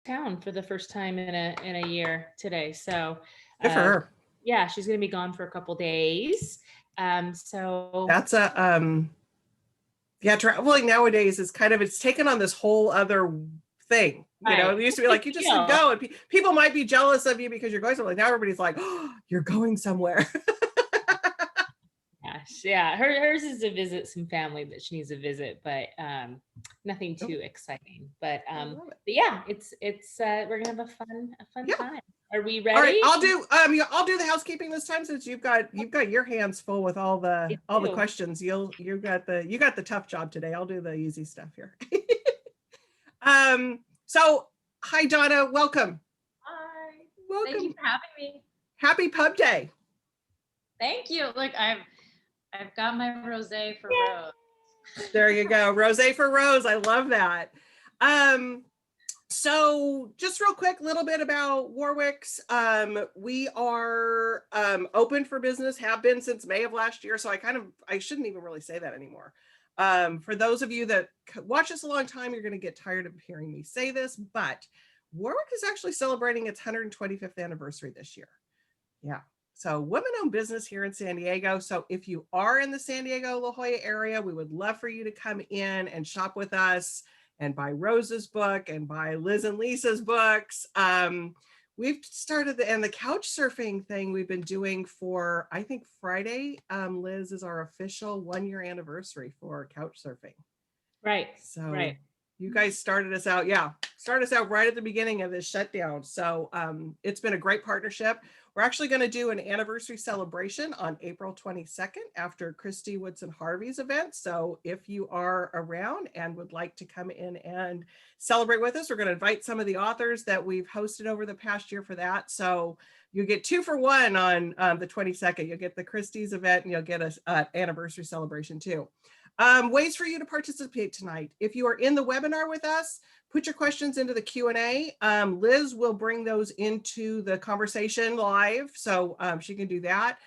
town for the first time in a year today. So, Good for uh, her. yeah, she's going to be gone for a couple days. So That's a yeah, traveling nowadays is kind of, it's taken on this whole other thing. right, It used to be big like you just would deal. go and people might be jealous of you because you're going somewhere. Now everybody's like, oh, you're going somewhere. Gosh, yeah, hers is to visit some family that she needs to visit, but nothing Oh, too exciting. I love it. But yeah, it's we're gonna have a fun Yeah. time. Are we All right, ready? I'll do the housekeeping this time since you've got your hands full with all I the do. questions. You got the tough job today. I'll do the easy stuff here. So hi Donna, welcome. Hi. Thank you Welcome. for having me. Happy Pub Day. Thank you. Look, I've got my rosé for Rose. There you go. Rosé for Rose. I love that. So just real quick, a little bit about Warwick's. We are open for business, have been since May of last year. So I shouldn't even really say that anymore. For those of you that watch us a long time, you're going to get tired of hearing me say this, but Warwick is actually celebrating its 125th anniversary this year. Yeah. So women-owned business here in San Diego. So if you are in the San Diego, La Jolla area, we would love for you to come in and shop with us and buy Rose's book and buy Liz and Lisa's books. We've started the couch surfing thing we've been doing for, I think Friday, Liz, is our official 1-year anniversary for couch surfing. Right. So right. You guys started us out. Yeah. Started us out right at the beginning of this shutdown. So it's been a great partnership. We're actually going to do an anniversary celebration on April 22nd after Christy Woodson Harvey's event. So if you are around and would like to come in and celebrate with us, we're going to invite some of the authors that we've hosted over the past year for that. So you get 2 for 1 on the 22nd. You'll get the Christie's event and you'll get an anniversary celebration too. Ways for you to participate tonight. If you are in the webinar with us, put your questions into the Q&A. Liz will bring those into the conversation live, so she can do that.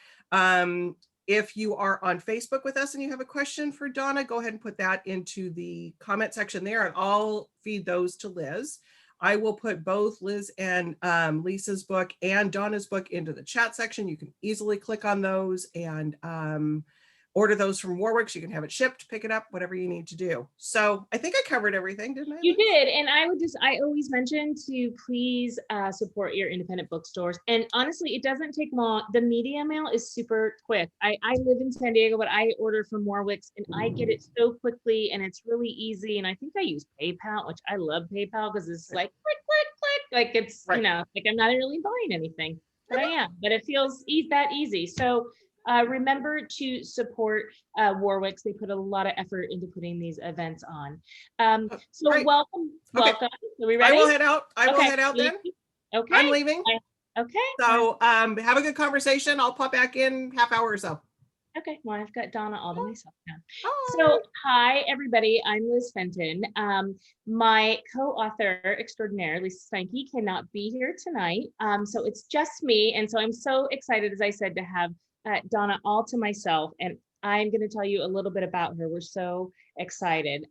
If you are on Facebook with us and you have a question for Donna, go ahead and put that into the comment section there, and I'll feed those to Liz. I will put both Liz and Lisa's book and Donna's book into the chat section. You can easily click on those and order those from Warwick. So you can have it shipped, pick it up, whatever you need to do. So I think I covered everything, didn't I? You did. And I always mention to please support your independent bookstores. And honestly, it doesn't take long. The media mail is super quick. I live in San Diego, but I order from Warwick's and I get it so quickly and it's really easy. And I think I use PayPal, which I love PayPal because it's like click, click, click. Like it's, right. Like I'm not really buying anything, but I am, but it feels that easy. So remember to support Warwick's. They put a lot of effort into putting these events on. So Great. welcome. Okay. Are we ready? I will head out. Will head out then. Okay. I'm leaving. Okay. So have a good conversation. I'll pop back in half hour or so. Okay, well, I've got Donna all to myself now. Hi. So, hi, everybody. I'm Liz Fenton. My co-author extraordinaire, Lisa Steinke, cannot be here tonight. So it's just me. And so I'm so excited, as I said, to have Donna all to myself. And I'm going to tell you a little bit about her. We're so excited.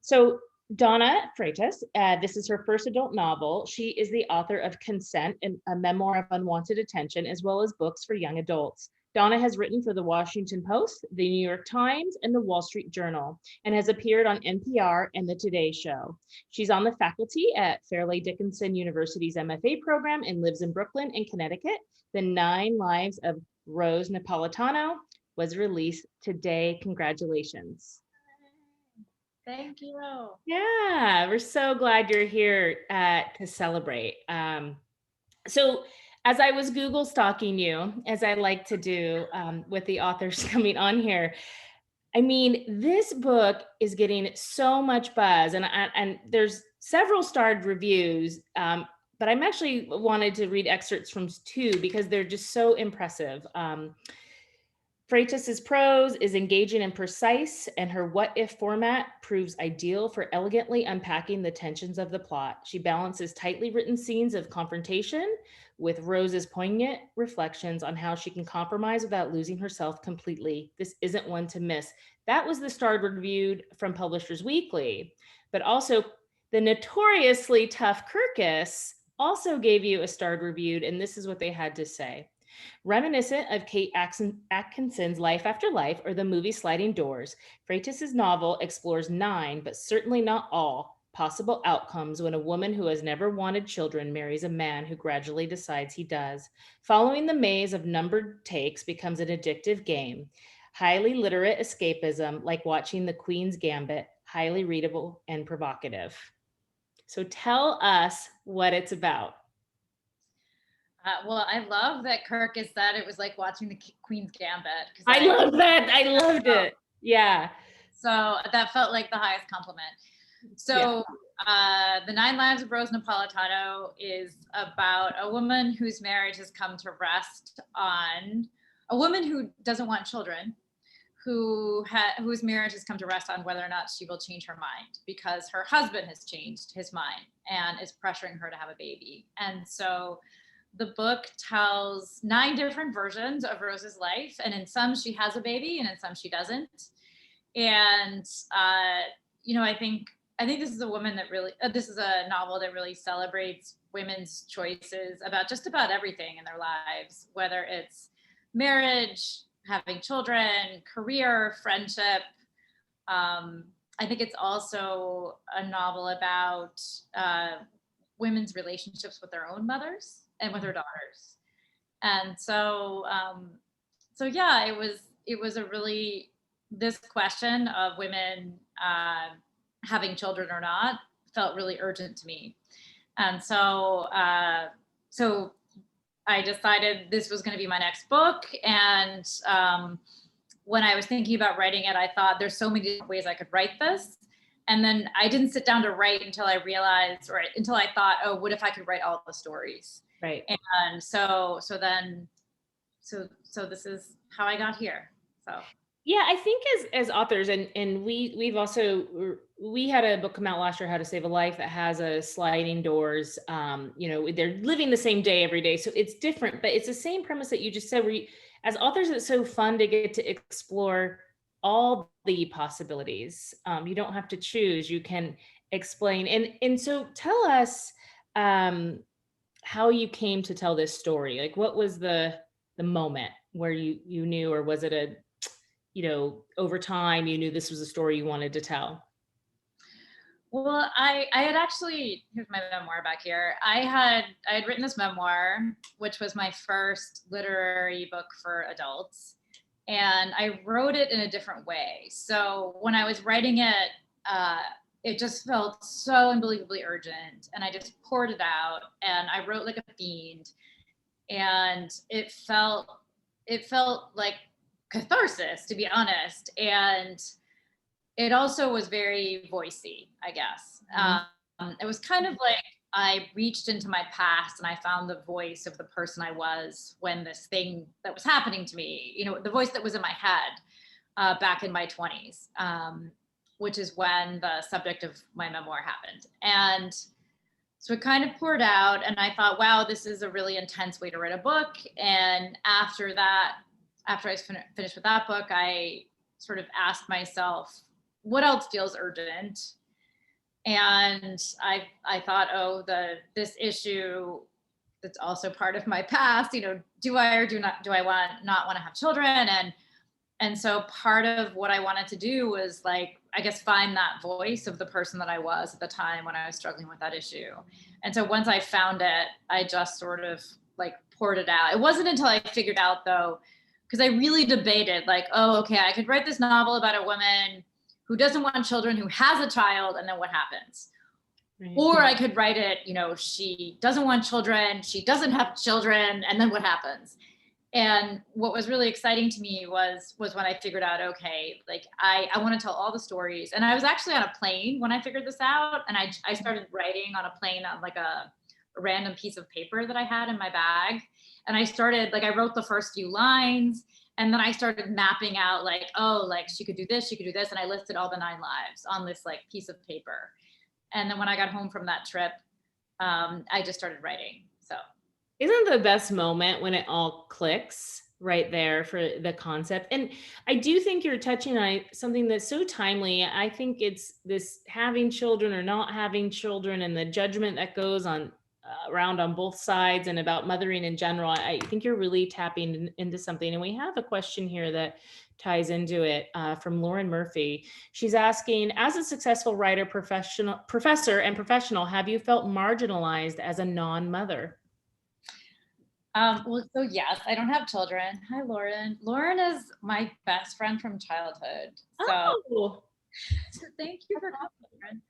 So Donna Freitas, this is her first adult novel. She is the author of Consent, and a memoir of unwanted attention, as well as books for young adults. Donna has written for the Washington Post, the New York Times, and the Wall Street Journal, and has appeared on NPR and The Today Show. She's on the faculty at Fairleigh Dickinson University's MFA program and lives in Brooklyn and Connecticut. The 9 Lives of Rose Napolitano was released today. Congratulations. Thank you. Yeah, we're so glad you're here to celebrate. So as I was Google stalking you, as I like to do with the authors coming on here, I mean, this book is getting so much buzz, and there's several starred reviews, but I'm actually wanted to read excerpts from 2 because they're just so impressive. Freitas's prose is engaging and precise, and her what-if format proves ideal for elegantly unpacking the tensions of the plot. She balances tightly written scenes of confrontation with Rose's poignant reflections on how she can compromise without losing herself completely. This isn't one to miss. That was the starred reviewed from Publishers Weekly, but also The notoriously tough Kirkus also gave you a starred reviewed, and this is what they had to say. Reminiscent of Kate Atkinson's Life After Life or the movie Sliding Doors, Freitas' novel explores 9, but certainly not all, possible outcomes when a woman who has never wanted children marries a man who gradually decides he does. Following the maze of numbered takes becomes an addictive game. Highly literate escapism, like watching The Queen's Gambit, highly readable and provocative. So tell us what it's about. Well, I love that Kirk has said it was like watching the Queen's Gambit. I love that. I loved it. Yeah. So that felt like the highest compliment. So The 9 Lives of Rose Napolitano is about a woman whose marriage has come to rest on a woman who doesn't want children, whose marriage has come to rest on whether or not she will change her mind because her husband has changed his mind and is pressuring her to have a baby. And so the book tells 9 different versions of Rose's life, and in some she has a baby and in some she doesn't. And I think this is a woman that really this is a novel that really celebrates women's choices about just about everything in their lives, whether it's marriage, having children, career, friendship. I think it's also a novel about women's relationships with their own mothers and with their daughters. And so it was a really, this question of women having children or not felt really urgent to me. And so I decided this was going to be my next book. And when I was thinking about writing it, I thought there's so many different ways I could write this. And then I didn't sit down to write until I realized, or until I thought, oh, what if I could write all the stories? Right. And so this is how I got here. So. Yeah, I think as authors, and we had a book come out last year, How to Save a Life, that has a sliding doors. They're living the same day every day, so it's different, but it's the same premise that you just said. Where as authors, it's so fun to get to explore all the possibilities. You don't have to choose; you can explain. And so, tell us how you came to tell this story. Like, what was the moment where you knew, or was it over time, you knew this was a story you wanted to tell? Well, I had actually, here's my memoir back here. I had written this memoir, which was my first literary book for adults. And I wrote it in a different way. So when I was writing it, it just felt so unbelievably urgent. And I just poured it out and I wrote like a fiend. And it felt like catharsis, to be honest. And it also was very voicey, I guess. Mm-hmm. It was kind of like I reached into my past and I found the voice of the person I was when this thing that was happening to me, the voice that was in my head back in my 20s, which is when the subject of my memoir happened. And so it kind of poured out and I thought, wow, this is a really intense way to write a book. And after I finished with that book, I sort of asked myself, what else feels urgent? And I thought, this issue that's also part of my past, do I or do I not want to have children? And so part of what I wanted to do was find that voice of the person that I was at the time when I was struggling with that issue. And so once I found it, I just sort of poured it out. It wasn't until I figured out though, because I really debated I could write this novel about a woman who doesn't want children, who has a child, and then what happens? Right. Or I could write it, she doesn't want children, she doesn't have children, and then what happens? And what was really exciting to me was when I figured out, I want to tell all the stories. And I was actually on a plane when I figured this out. And I started writing on a plane on a random piece of paper that I had in my bag. And I started, I wrote the first few lines. And then I started mapping out she could do this, she could do this. And I listed all the 9 lives on this piece of paper. And then when I got home from that trip, I just started writing. So. Isn't the best moment when it all clicks, right there for the concept. And I do think you're touching on something that's so timely. I think it's this having children or not having children and the judgment that goes on around on both sides and about mothering in general. I think you're really tapping into something. And we have a question here that ties into it from Lauren Murphy. She's asking, as a successful writer, professor and professional, have you felt marginalized as a non-mother? Well, so yes, I don't have children. Hi, Lauren. Lauren is my best friend from childhood. So, Oh, so thank you for coming, Lauren.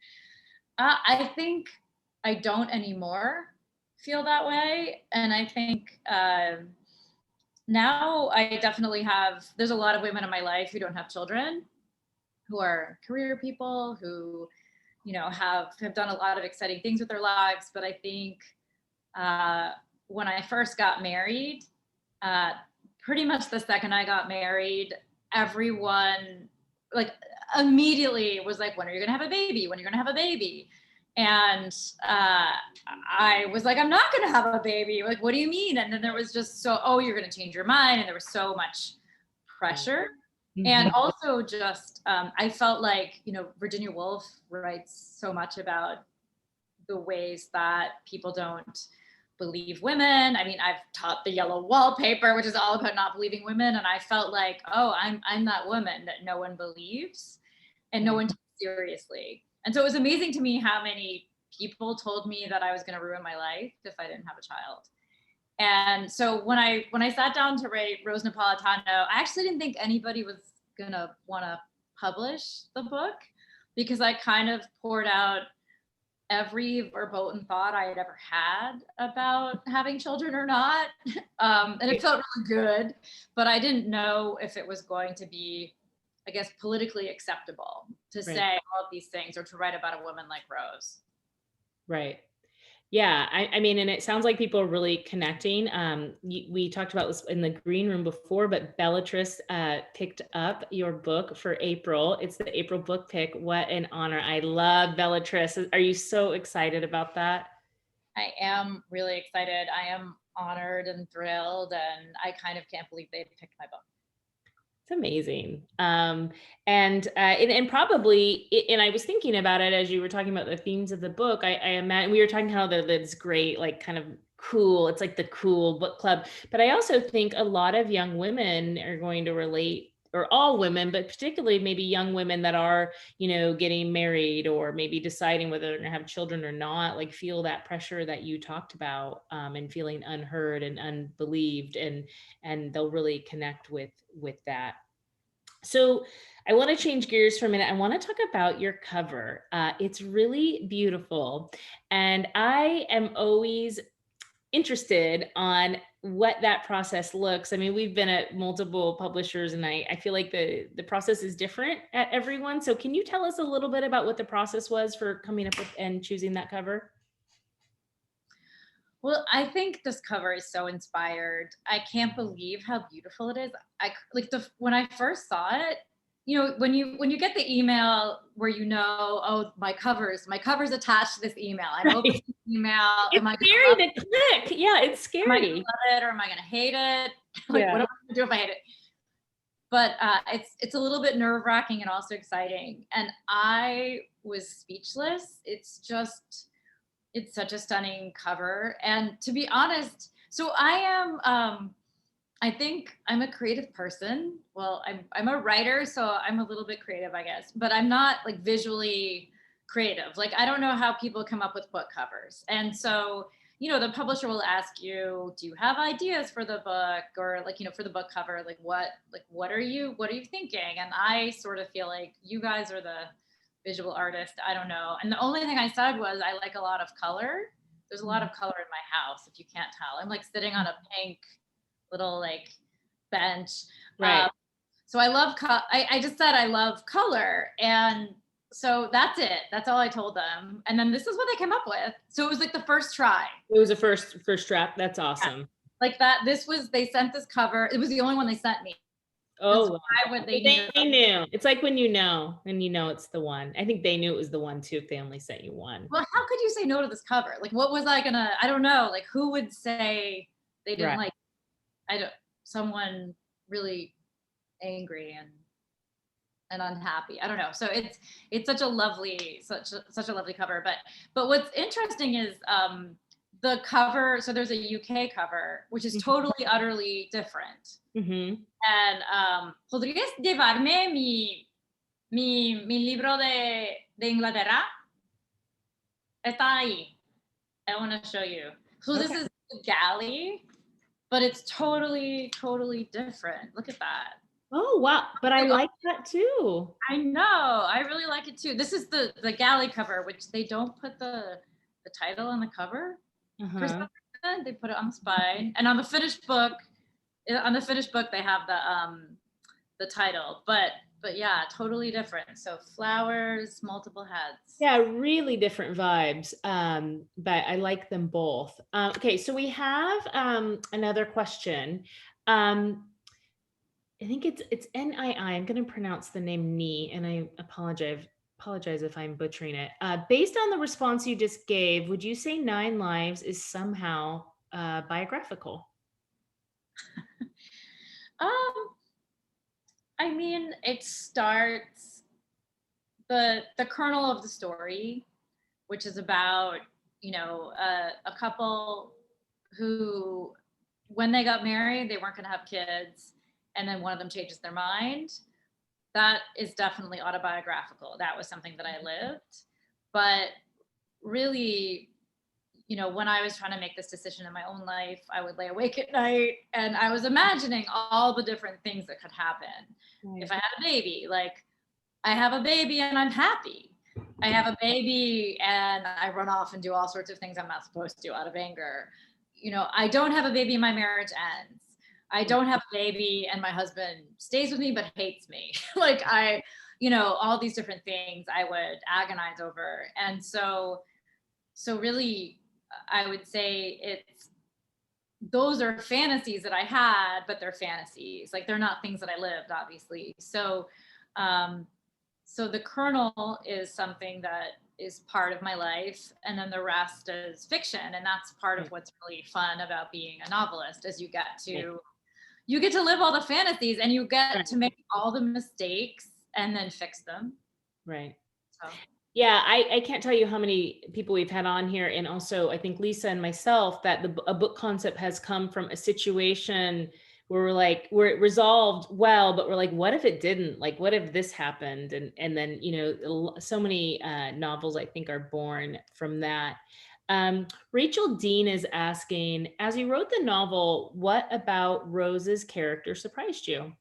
I think I don't anymore feel that way. And I think now I definitely have, there's a lot of women in my life who don't have children, who are career people, who, have done a lot of exciting things with their lives. But I think when I first got married, pretty much the second I got married, everyone like immediately was like, when are you gonna have a baby? When are you gonna have a baby? And I was like, I'm not gonna have a baby. Like, what do you mean? And then there was just oh, you're gonna change your mind. And there was so much pressure. mhm. And also just, I felt like, Virginia Woolf writes so much about the ways that people don't believe women. I mean, I've taught the yellow wallpaper, which is all about not believing women. And I felt like, oh, I'm that woman that no one believes and no one takes seriously. And so it was amazing to me how many people told me that I was going to ruin my life if I didn't have a child. And so when I sat down to write Rose Napolitano, I actually didn't think anybody was gonna want to publish the book, because I kind of poured out every verboten thought I had ever had about having children or not. And it felt really good, but I didn't know if it was going to be, I guess, politically acceptable to say all of these things or to write about a woman like Rose. Right. Yeah, I mean, and it sounds like people are really connecting. We talked about this in the green room before, but Bellatrix picked up your book for April. It's the April book pick. What an honor. I love Bellatrix. Are you so excited about that? I am really excited. I am honored and thrilled, and I kind of can't believe they picked my book. It's amazing. And probably, and I was thinking about it as you were talking about the themes of the book. I imagine we were talking how that's great, like kind of cool. It's like the cool book club. But I also think a lot of young women are going to relate, or all women, but particularly maybe young women that are, getting married or maybe deciding whether they're going to have children or not, like feel that pressure that you talked about, and feeling unheard and unbelieved, and they'll really connect with that. So I want to change gears for a minute. I want to talk about your cover. It's really beautiful. And I am always interested on what that process looks. I mean, we've been at multiple publishers, and I feel like the process is different at everyone. So can you tell us a little bit about what the process was for coming up with and choosing that cover? Well, I think this cover is so inspired. I can't believe how beautiful it is. When I first saw it, when you get the email where oh, my cover's attached to this email. I'm opening the email. It's scary to click. Yeah, it's scary. Am I gonna love it or am I gonna hate it? What am I gonna do if I hate it? But it's a little bit nerve-wracking and also exciting. And I was speechless. It's such a stunning cover. And to be honest, so I think I'm a creative person. Well, I'm a writer, so I'm a little bit creative, I guess, but I'm not like visually creative. Like, I don't know how people come up with book covers. And so, the publisher will ask you, do you have ideas for the book, or for the book cover, what are you thinking? And I sort of feel like you guys are the visual artist. I don't know. And the only thing I said was I like a lot of color. There's a lot of color in my house, if you can't tell. I'm like sitting on a pink little like bench. Right. So I love I just said I love color. And so that's it. That's all I told them. And then this is what they came up with. So it was like the first try. It was the first draft. That's awesome. Yeah. Like that. They sent this cover. It was the only one they sent me. Oh, why would they knew. It's like when you know it's the one. I think they knew it was the one too if they only sent you one. Well, how could you say no to this cover? Like, what was I don't know. Like, who would say they didn't like? I don't. someone really angry and unhappy. I don't know. So it's such a lovely cover. But what's interesting is the cover. So there's a UK cover, which is totally utterly different. Mm-hmm. And ¿podrías llevarme mi libro de Inglaterra? Está ahí. I want to show you. So this is the galley, but it's totally different. Look at that. Oh, wow. But I like that too. I know. I really like it too. This is the galley cover, which they don't put the title on the cover. For some reason. They put it on the spine. And on the finished book, they have the title. But yeah, totally different. So flowers, multiple heads. Yeah, really different vibes. But I like them both. Okay, so we have another question. I think it's NII. I'm going to pronounce the name Ni, and I apologize if I'm butchering it. Based on the response you just gave, would you say 9 Lives is somehow biographical? I mean, it starts the kernel of the story, which is about, a couple who, when they got married, they weren't going to have kids, and then one of them changes their mind. That is definitely autobiographical. That was something that I lived. But really, when I was trying to make this decision in my own life, I would lay awake at night and I was imagining all the different things that could happen. Right. If I had a baby, like I have a baby and I'm happy. I have a baby and I run off and do all sorts of things I'm not supposed to out of anger. I don't have a baby and my marriage ends. I don't have a baby and my husband stays with me but hates me. Like all these different things I would agonize over. And so really, I would say those are fantasies that I had, but they're fantasies. Like they're not things that I lived, obviously. So the kernel is something that is part of my life, and then the rest is fiction. And that's part of what's really fun about being a novelist, is you get to live all the fantasies and you get to make all the mistakes and then fix them. Right. So. Yeah, I can't tell you how many people we've had on here, and also I think Lisa and myself, that a book concept has come from a situation where we're it resolved well, but we're like, what if it didn't? Like, what if this happened? And then so many novels I think are born from that. Rachel Dean is asking, as you wrote the novel, what about Rose's character surprised you?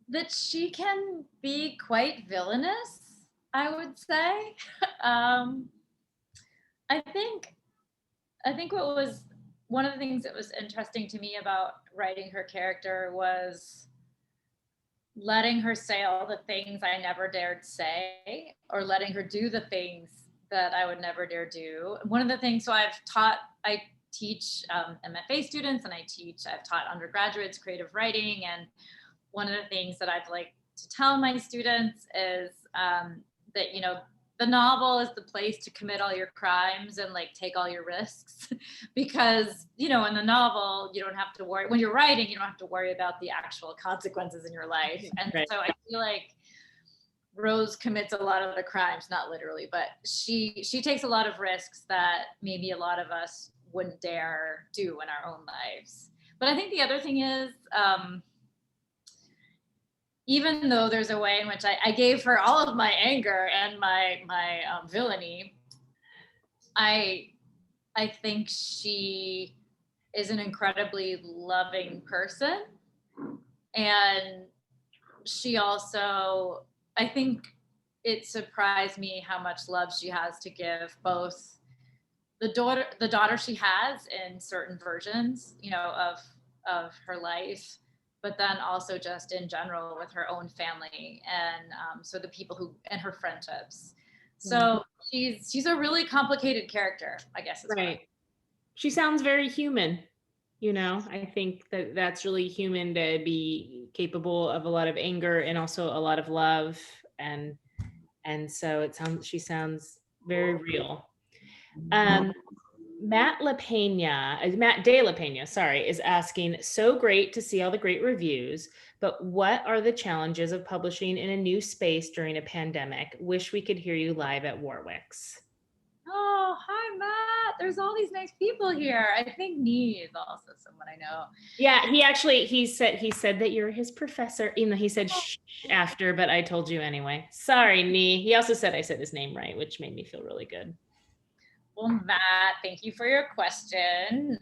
That she can be quite villainous, I would say. I think what was one of the things that was interesting to me about writing her character was letting her say all the things I never dared say, or letting her do the things that I would never dare do. One of the things, so I teach MFA students, and I've taught undergraduates creative writing, and one of the things that I'd like to tell my students is that, the novel is the place to commit all your crimes and like take all your risks, because, in the novel, you don't have to worry, when you're writing, you don't have to worry about the actual consequences in your life. And so I feel like Rose commits a lot of the crimes, not literally, but she takes a lot of risks that maybe a lot of us wouldn't dare do in our own lives. But I think the other thing is, even though there's a way in which I gave her all of my anger and my villainy, I think she is an incredibly loving person. And she also, I think it surprised me how much love she has to give, both the daughter she has in certain versions, of her life, but then also just in general with her own family, and so the people and her friendships. So she's a really complicated character, I guess. Right. She sounds very human. I think that's really human, to be capable of a lot of anger and also a lot of love, and so she sounds very real. Matt Matt De La Pena, sorry, is asking, so great to see all the great reviews, but what are the challenges of publishing in a new space during a pandemic? Wish we could hear you live at Warwick's. Oh, hi, Matt. There's all these nice people here. I think Nee is also someone I know. Yeah, he said that you're his professor. You know, he said shh after, but I told you anyway. Sorry, Nee. He also said I said his name right, which made me feel really good. Well, Matt, thank you for your question.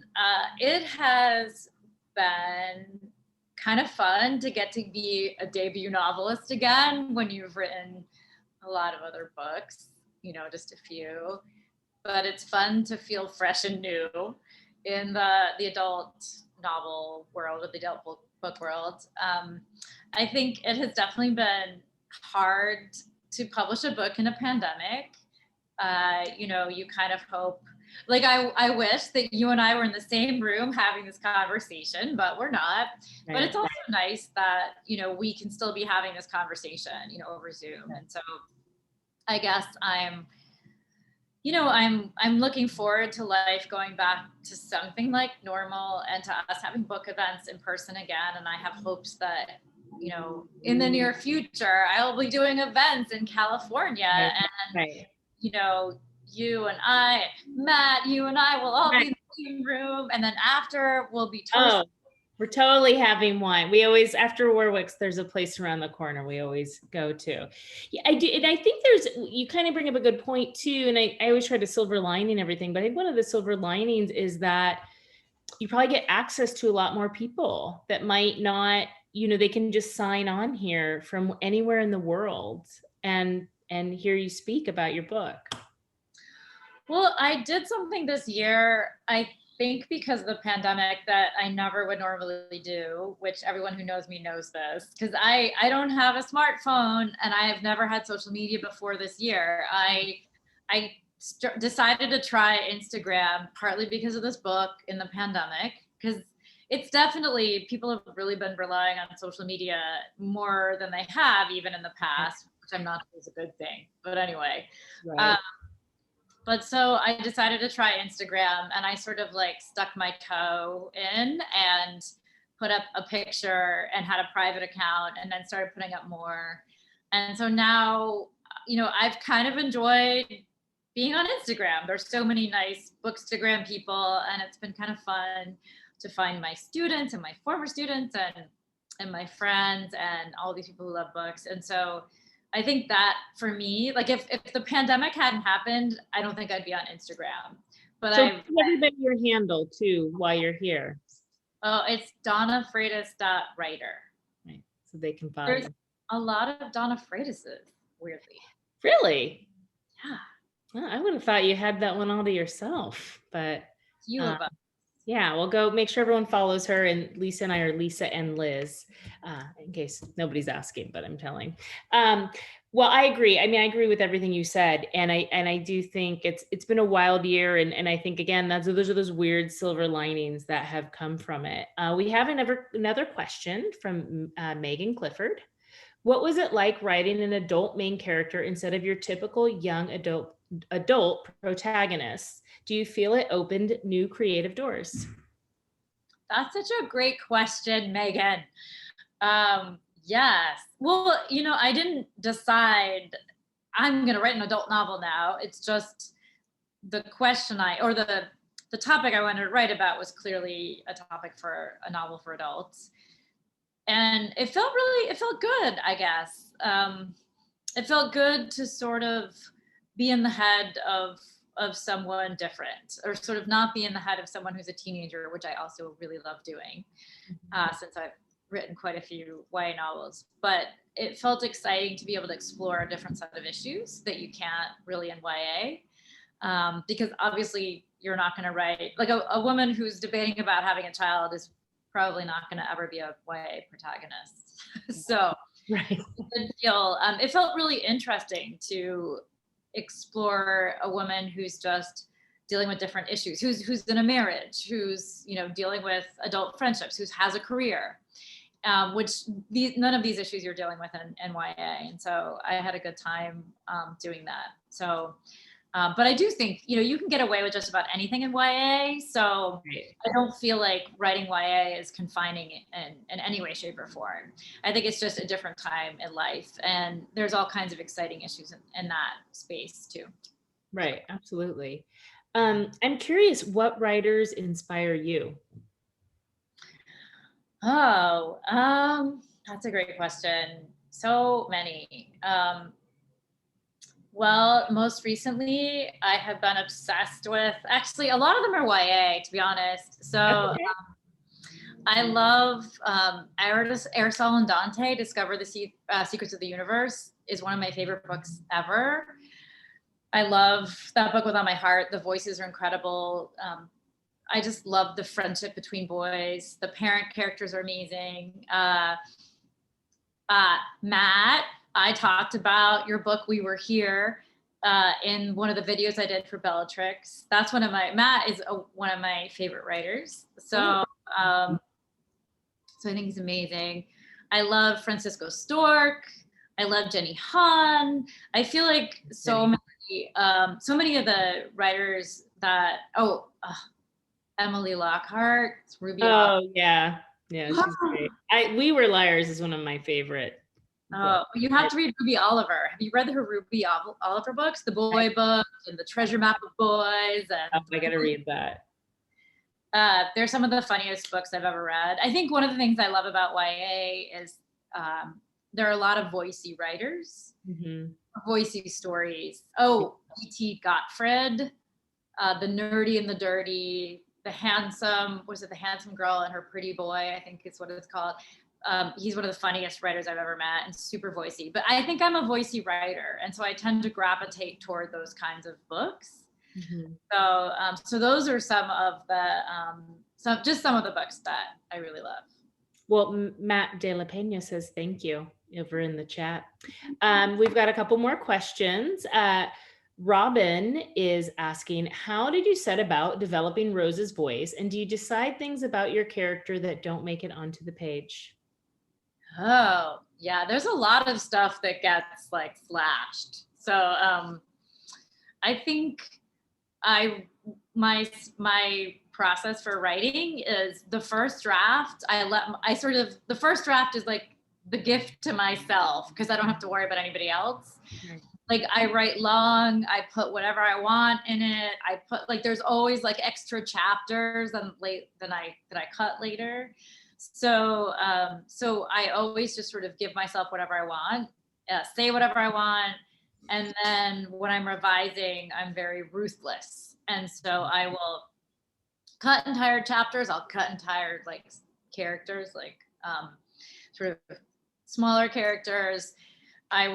It has been kind of fun to get to be a debut novelist again when you've written a lot of other books, just a few. But it's fun to feel fresh and new in the adult novel world, or the adult book world. I think it has definitely been hard to publish a book in a pandemic. You kind of hope, like I wish that you and I were in the same room having this conversation, but we're not. Right. But it's also nice that, we can still be having this conversation, over Zoom. And so I guess I'm looking forward to life going back to something like normal, and to us having book events in person again. And I have hopes that, in the near future, I'll be doing events in California. Right. And, right. You and I, Matt, you and I will all be in the same room. And then after we'll be toasting. Oh, we're totally having wine. We always, after Warwick's, there's a place around the corner we always go to. Yeah, I do. And I think you kind of bring up a good point too. And I always try to silver lining everything, but I think one of the silver linings is that you probably get access to a lot more people that might not, they can just sign on here from anywhere in the world and hear you speak about your book. Well, I did something this year, I think because of the pandemic, that I never would normally do, which everyone who knows me knows this, because I don't have a smartphone and I have never had social media before this year. I decided to try Instagram partly because of this book in the pandemic, because it's definitely, people have really been relying on social media more than they have even in the past, which I'm not sure is a good thing. But anyway. Right. But so I decided to try Instagram, and I sort of like stuck my toe in and put up a picture and had a private account, and then started putting up more. And so now, I've kind of enjoyed being on Instagram. There's so many nice Bookstagram people, and it's been kind of fun to find my students and my former students and my friends and all these people who love books. And so I think that for me, like if the pandemic hadn't happened, I don't think I'd be on Instagram. But so give everybody your handle too while you're here. Oh, it's Donna Freitas.writer. Right. So they can follow. There's a lot of Donna Freitases, weirdly. Really? Yeah. Well, I would have thought you had that one all to yourself, but few of us. Yeah, we'll go make sure everyone follows her, and Lisa and I are Lisa and Liz, in case nobody's asking, but I'm telling. Well, I agree. I mean, I agree with everything you said. And I do think it's been a wild year. And I think, again, those are those weird silver linings that have come from it. We have another question from Megan Clifford. What was it like writing an adult main character instead of your typical young adult protagonist? Do you feel it opened new creative doors? That's such a great question, Megan. Yes. Well, I didn't decide I'm going to write an adult novel now. It's just the question the topic I wanted to write about was clearly a topic for a novel for adults. And it felt good, I guess. It felt good to sort of be in the head of someone different, or sort of not be in the head of someone who's a teenager, which I also really love doing, since I've written quite a few YA novels. But it felt exciting to be able to explore a different set of issues that you can't really in YA, because obviously you're not going to write, like a woman who's debating about having a child is probably not going to ever be a YA protagonist. So right. It felt really interesting to explore a woman who's just dealing with different issues, who's in a marriage, who's dealing with adult friendships, who has a career, which none of these issues you're dealing with in YA. And so I had a good time doing that. So But I do think, you can get away with just about anything in YA. So Right. I don't feel like writing YA is confining in any way, shape, or form. I think it's just a different time in life. And there's all kinds of exciting issues in that space too. Right. Absolutely. I'm curious, what writers inspire you? Oh, that's a great question. So many. Well, most recently, I have been obsessed with, actually, a lot of them are YA, to be honest. So Okay. I love Aristotle and Dante, Discover the Secrets of the Universe, is one of my favorite books ever. I love that book with all my heart. The voices are incredible. I just love the friendship between boys. The parent characters are amazing. Matt, I talked about your book, We Were Here, in one of the videos I did for Bellatrix. That's Matt is one of my favorite writers. So I think he's amazing. I love Francisco Stork. I love Jenny Han. I feel like so many of the writers that, Emily Lockhart, Ruby. Oh yeah. Yeah, she's great. We Were Liars is one of my favorite. You have to read Ruby Oliver. Have you read her Ruby Oliver books? The Boy Book and the Treasure Map of Boys. And I gotta read that. They're some of the funniest books I've ever read. I think one of the things I love about YA is there are a lot of voicey writers, voicey stories. E.T. Gottfried, The Nerdy and the Dirty, the handsome girl and her pretty boy, I think is what it's called. He's one of the funniest writers I've ever met and super voicey. But I think I'm a voicey writer, and so I tend to gravitate toward those kinds of books. So those are some of the books that I really love. Well, Matt De La Pena says thank you over in the chat. We've got a couple more questions. Robin is asking, how did you set about developing Rose's voice, and do you decide things about your character that don't make it onto the page? Oh, yeah, there's a lot of stuff that gets like slashed. So I think my process for writing is the first draft. The first draft is like the gift to myself because I don't have to worry about anybody else. Right. Like I write long, I put whatever I want in it. I put there's always like extra chapters that I cut later. So I always just sort of give myself whatever I want, say whatever I want. And then when I'm revising, I'm very ruthless. And so I will cut entire chapters. I'll cut entire characters, sort of smaller characters. I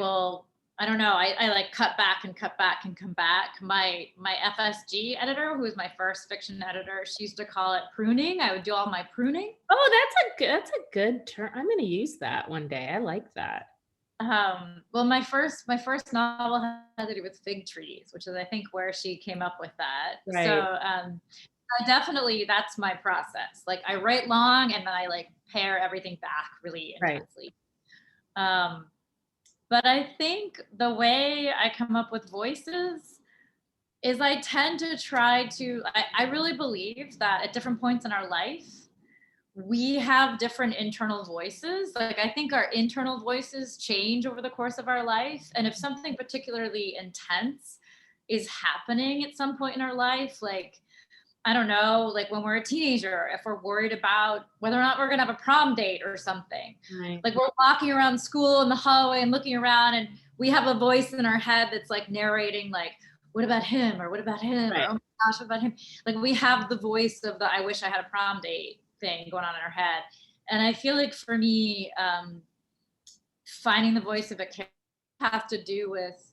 don't know. I cut back and cut back and come back. My FSG editor, who was my first fiction editor, she used to call it pruning. I would do all my pruning. Oh, that's a good term. I'm going to use that one day. I like that. Well, my first novel had to do with fig trees, which is I think where she came up with that. Right. So definitely that's my process. Like I write long and then I pare everything back really intensely. Right. But I think the way I come up with voices is I tend to I really believe that at different points in our life, we have different internal voices. I think our internal voices change over the course of our life. And if something particularly intense is happening at some point in our life, I don't know, when we're a teenager, if we're worried about whether or not we're going to have a prom date or something. Right. We're walking around school in the hallway and looking around and we have a voice in our head that's narrating, what about him? Or what about him? Right. Or, oh my gosh, what about him? We have the voice of the I wish I had a prom date thing going on in our head. And I feel like for me, finding the voice of a character has to do with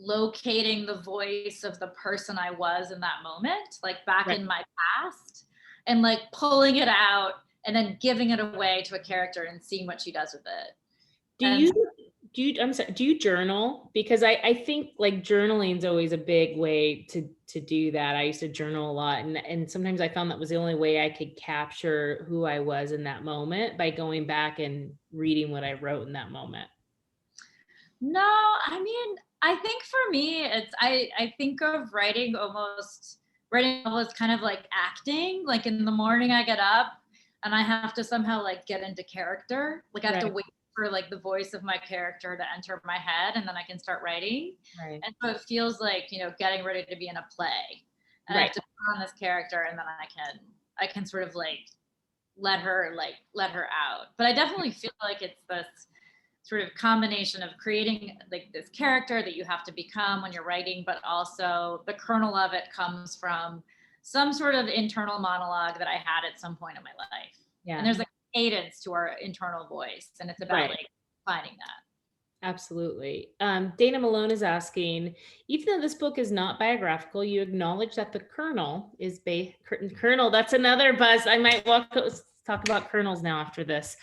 locating the voice of the person I was in that moment, back right. in my past, and pulling it out and then giving it away to a character and seeing what she does with it. Do you journal? Because I think journaling is always a big way to do that. I used to journal a lot, and sometimes I found that was the only way I could capture who I was in that moment, by going back and reading what I wrote in that moment. No, I mean, I think for me, I think of writing as kind of like acting. Like in the morning I get up and I have to somehow like get into character. Like I have to Right. wait for like the voice of my character to enter my head and then I can start writing. Right. And so it feels like, getting ready to be in a play. And I have Right. to put on this character and then I can sort of let her out. But I definitely feel like it's this sort of combination of creating like this character that you have to become when you're writing, but also the kernel of it comes from some sort of internal monologue that I had at some point in my life. Yeah. And there's like cadence to our internal voice, and it's about Right. like finding that. Absolutely. Dana Malone is asking, even though this book is not biographical, you acknowledge that the kernel is kernel. That's another buzz. I might talk about kernels now after this.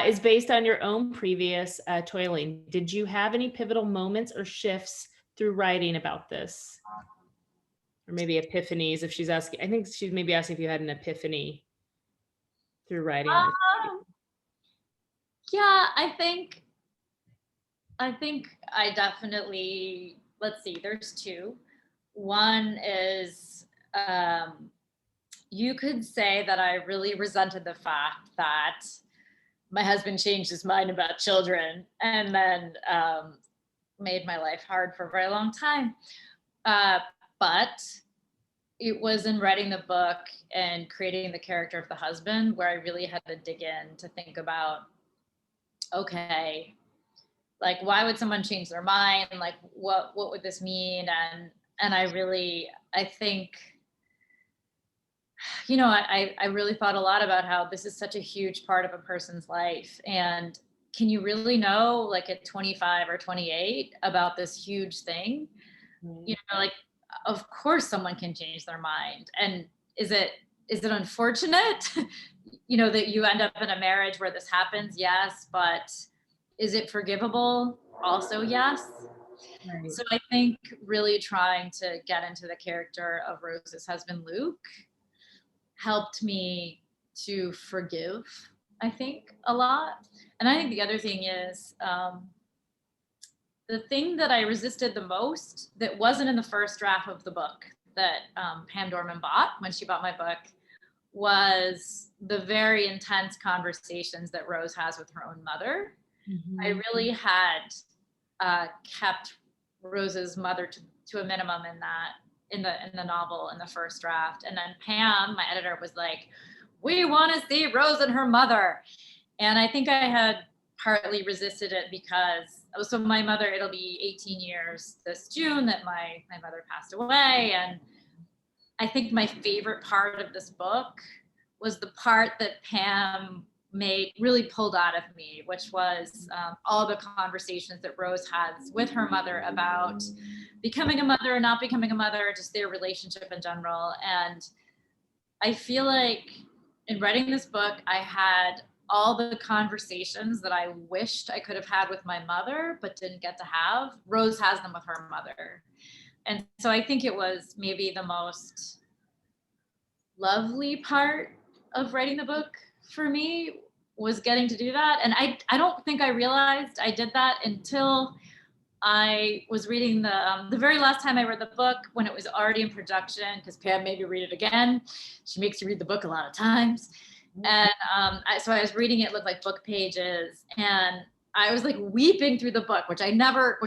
Is based on your own previous toiling. Did you have any pivotal moments or shifts through writing about this, or maybe epiphanies? If she's asking, I think she's maybe asking if you had an epiphany through writing this. Yeah, I think I definitely, let's see, there's two. One is, you could say that I really resented the fact that my husband changed his mind about children and then made my life hard for a very long time. But it was in writing the book and creating the character of the husband where I really had to dig in to think about, okay, like why would someone change their mind? Like what would this mean? And I think, I really thought a lot about how this is such a huge part of a person's life. And can you really know, like at 25 or 28, about this huge thing? Like, of course someone can change their mind. And is it unfortunate, that you end up in a marriage where this happens? Yes. But is it forgivable? Also, yes. Right. So I think really trying to get into the character of Rose's husband, Luke, helped me to forgive, I think, a lot. And I think the other thing is, the thing that I resisted the most that wasn't in the first draft of the book that Pam Dorman bought when she bought my book was the very intense conversations that Rose has with her own mother. Mhm. I really had kept Rose's mother to a minimum in the novel in the first draft. And then Pam, my editor, was like, we want to see Rose and her mother. And I think I had partly resisted it because, so my mother, it'll be 18 years this June that my mother passed away. And I think my favorite part of this book was the part that Pam really pulled out of me, which was all the conversations that Rose has with her mother about becoming a mother and not becoming a mother, just their relationship in general. And I feel like in writing this book, I had all the conversations that I wished I could have had with my mother, but didn't get to have. Rose has them with her mother. And so I think it was maybe the most lovely part of writing the book for me, was getting to do that. And I don't think I realized I did that until I was reading the very last time I read the book, when it was already in production, because Pam made me read it again. She makes you read the book a lot of times. And so I was reading it, looked like book pages, and I was like weeping through the book, which I never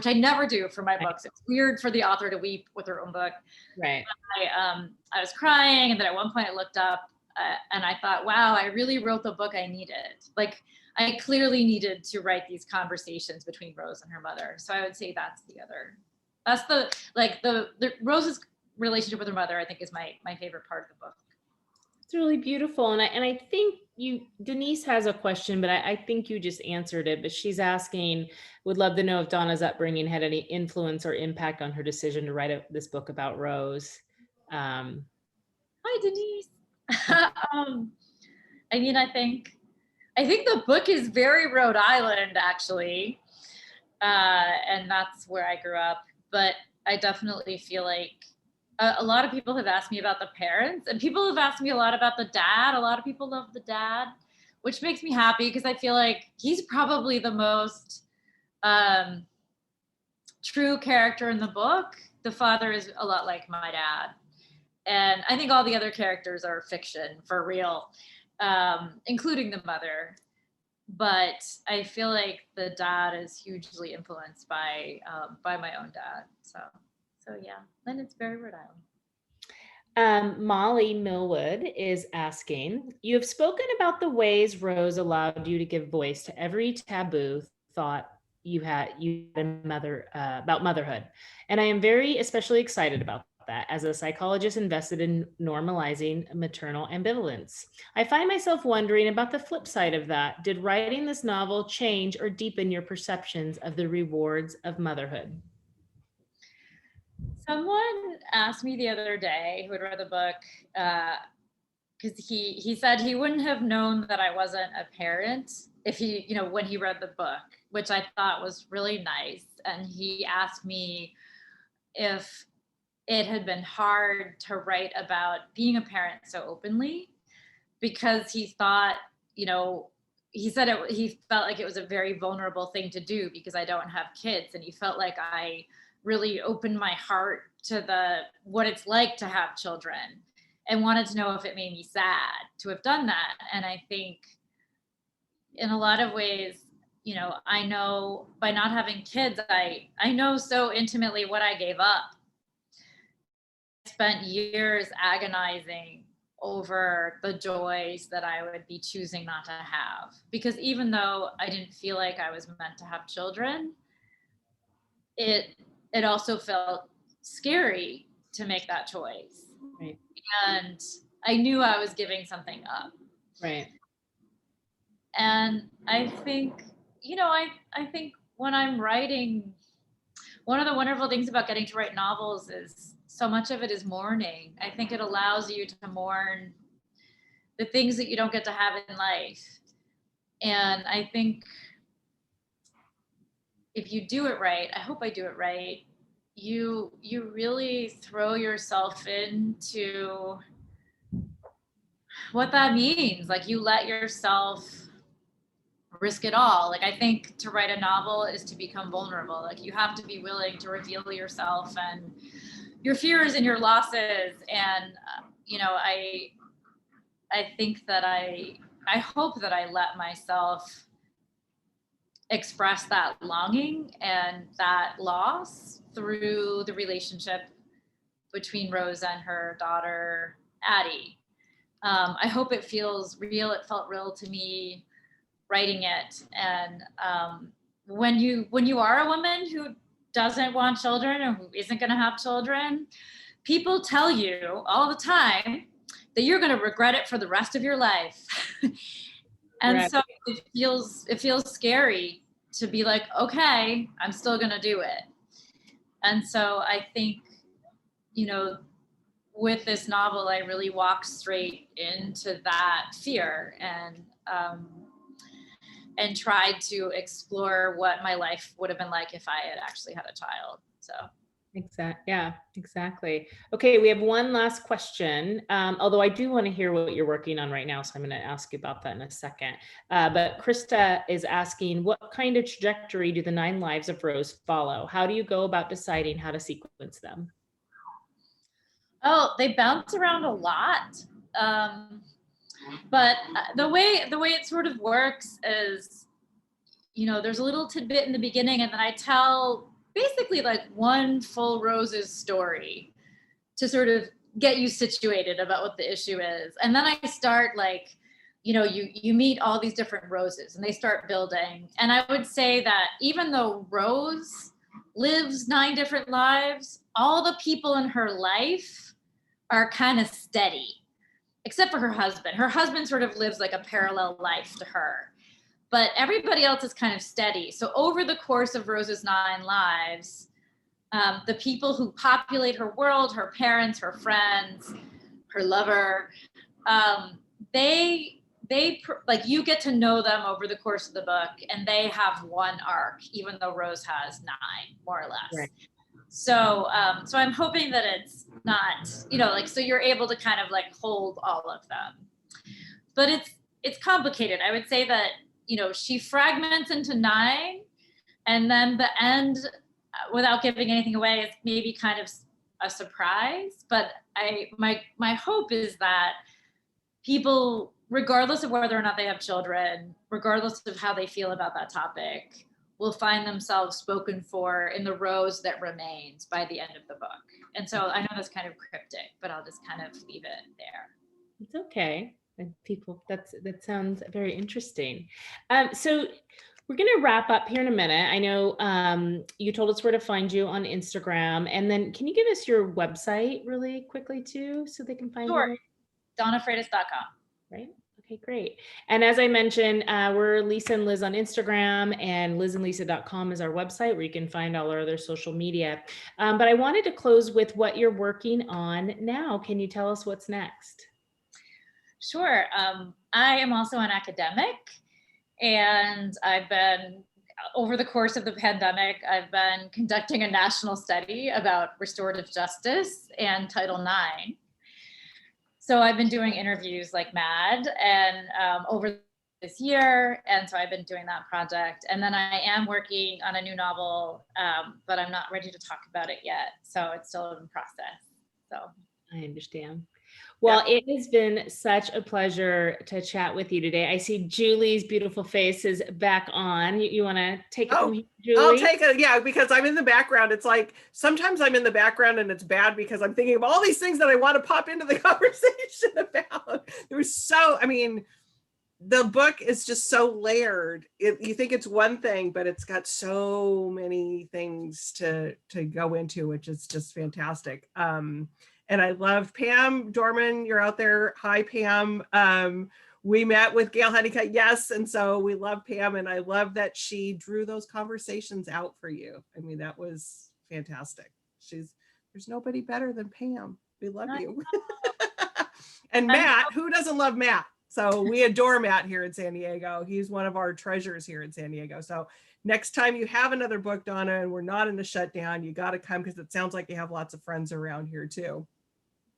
do for my books. It's weird for the author to weep with her own book. Right. I was crying, and then at one point I looked up and I thought, wow, I really wrote the book I needed. Like, I clearly needed to write these conversations between Rose and her mother. So I would say that's the Rose's relationship with her mother, I think, is my favorite part of the book. It's really beautiful. And I think Denise has a question, but I think you just answered it. But she's asking, would love to know if Donna's upbringing had any influence or impact on her decision to write this book about Rose. Hi, Denise. I mean, I think the book is very Rhode Island, actually. And that's where I grew up. But I definitely feel like a lot of people have asked me about the parents, and people have asked me a lot about the dad. A lot of people love the dad, which makes me happy because I feel like he's probably the most true character in the book, the father is a lot like my dad. And I think all the other characters are fiction for real, including the mother. But I feel like the dad is hugely influenced by my own dad. So yeah, and it's very Rhode Island. Molly Millwood is asking, you have spoken about the ways Rose allowed you to give voice to every taboo thought you had about motherhood. And I am very especially excited about that as a psychologist invested in normalizing maternal ambivalence. I find myself wondering about the flip side of that. Did writing this novel change or deepen your perceptions of the rewards of motherhood? Someone asked me the other day who had read the book, because he said he wouldn't have known that I wasn't a parent if he, when he read the book, which I thought was really nice. And he asked me if it had been hard to write about being a parent so openly, because he thought, he said he felt like it was a very vulnerable thing to do because I don't have kids. And he felt like I really opened my heart to what it's like to have children, and wanted to know if it made me sad to have done that. And I think in a lot of ways, I know by not having kids, I know so intimately what I gave up. I spent years agonizing over the joys that I would be choosing not to have. Because even though I didn't feel like I was meant to have children, it also felt scary to make that choice. Right. And I knew I was giving something up. Right. And I think, I think when I'm writing, one of the wonderful things about getting to write novels is so much of it is mourning. I think it allows you to mourn the things that you don't get to have in life. And I think if you do it right, I hope I do it right, you really throw yourself into what that means. Like, you let yourself risk it all. Like, I think to write a novel is to become vulnerable. Like, you have to be willing to reveal yourself and your fears and your losses. And I think that I hope that I let myself express that longing and that loss through the relationship between Rose and her daughter, Addie. I hope it feels real. It felt real to me writing it. And when you are a woman who doesn't want children or who isn't going to have children, people tell you all the time that you're going to regret it for the rest of your life. And right. So it feels scary to be like, okay, I'm still going to do it. And so I think, with this novel, I really walked straight into that fear and tried to explore what my life would have been like if I had actually had a child. So. Exactly. Okay, we have one last question. Although I do want to hear what you're working on right now, so I'm going to ask you about that in a second. But Krista is asking, what kind of trajectory do the 9 lives of Rose follow? How do you go about deciding how to sequence them? Oh, they bounce around a lot. But the way it sort of works is, there's a little tidbit in the beginning, and then I tell basically like one full Rose's story to sort of get you situated about what the issue is. And then I start like, you meet all these different Roses and they start building. And I would say that even though Rose lives 9 different lives, all the people in her life are kind of steady, except for her husband. Her husband sort of lives like a parallel life to her, but everybody else is kind of steady. So over the course of Rose's 9 lives, the people who populate her world, her parents, her friends, her lover, they like, you get to know them over the course of the book, and they have one arc, even though Rose has 9, more or less. Right. So I'm hoping that it's not, so you're able to kind of like hold all of them. But it's complicated. I would say that, she fragments into 9, and then the end without giving anything away, it's maybe kind of a surprise. But my hope is that people, regardless of whether or not they have children, regardless of how they feel about that topic, will find themselves spoken for in the rose that remains by the end of the book. And so I know that's kind of cryptic, but I'll just kind of leave it there. It's okay. And people, that sounds very interesting. So we're going to wrap up here in a minute. I know you told us where to find you on Instagram, and then can you give us your website really quickly too, so they can find you? DonnaFreitas.com. Right. Okay, great. And as I mentioned, we're Lisa and Liz on Instagram, and lizandlisa.com is our website where you can find all our other social media. But I wanted to close with what you're working on now. Can you tell us what's next? Sure. I am also an academic, and I've been, over the course of the pandemic, I've been conducting a national study about restorative justice and Title IX. So I've been doing interviews like mad, and over this year, and so I've been doing that project. And then I am working on a new novel, but I'm not ready to talk about it yet. So it's still in process. So I understand. Well, it has been such a pleasure to chat with you today. I see Julie's beautiful face is back on. You want to take it from here, Julie? I'll take it. Yeah, because I'm in the background. It's like sometimes I'm in the background and it's bad because I'm thinking of all these things that I want to pop into the conversation about. I mean, the book is just so layered. You think it's one thing, but it's got so many things to go into, which is just fantastic. And I love Pam Dorman. You're out there. Hi, Pam. We met with Gail Honeycutt. Yes. And so we love Pam. And I love that she drew those conversations out for you. I mean, that was fantastic. There's nobody better than Pam. We love you. And Matt, who doesn't love Matt? So we adore Matt here in San Diego. He's one of our treasures here in San Diego. So next time you have another book, Donna, and we're not in a shutdown, you got to come because it sounds like you have lots of friends around here too.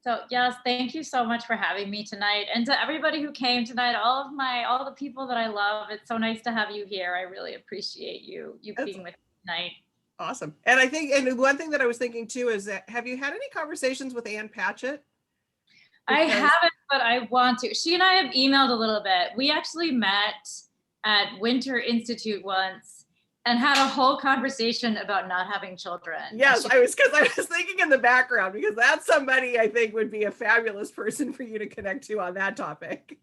So yes, thank you so much for having me tonight. And to everybody who came tonight, all the people that I love, it's so nice to have you here. I really appreciate you being with me tonight. Awesome. And I think, and one thing that I was thinking too is that, have you had any conversations with Ann Patchett? I haven't, but I want to. She and I have emailed a little bit. We actually met at Winter Institute once and had a whole conversation about not having children. Yes, I was thinking in the background, because that's somebody I think would be a fabulous person for you to connect to on that topic.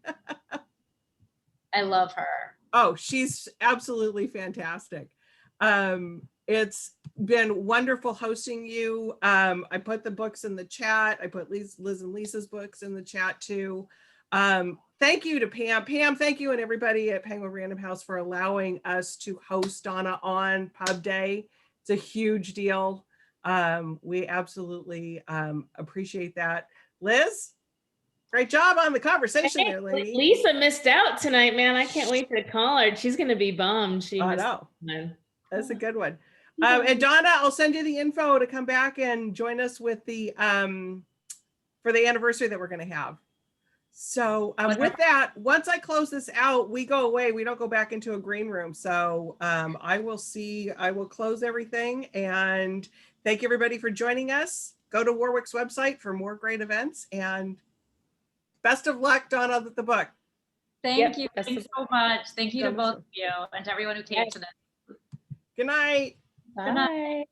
I love her. Oh, she's absolutely fantastic. It's been wonderful hosting you. I put the books in the chat. I put Liz and Lisa's books in the chat too. Thank you to Pam. Pam, thank you and everybody at Penguin Random House for allowing us to host Donna on Pub Day. It's a huge deal. We absolutely appreciate that. Liz, great job on the conversation there, lady. Lisa missed out tonight, man. I can't wait to call her. She's going to be bummed. I know. That's a good one. And Donna, I'll send you the info to come back and join us with the for the anniversary that we're going to have. So with that, once I close this out, we go away. We don't go back into a green room. So I will close everything, and thank you everybody for joining us. Go to Warwick's website for more great events, and best of luck, Donna, with the book. Thank you so much. Thank you to both of you and to everyone who came tonight. Good night. Bye. Good night.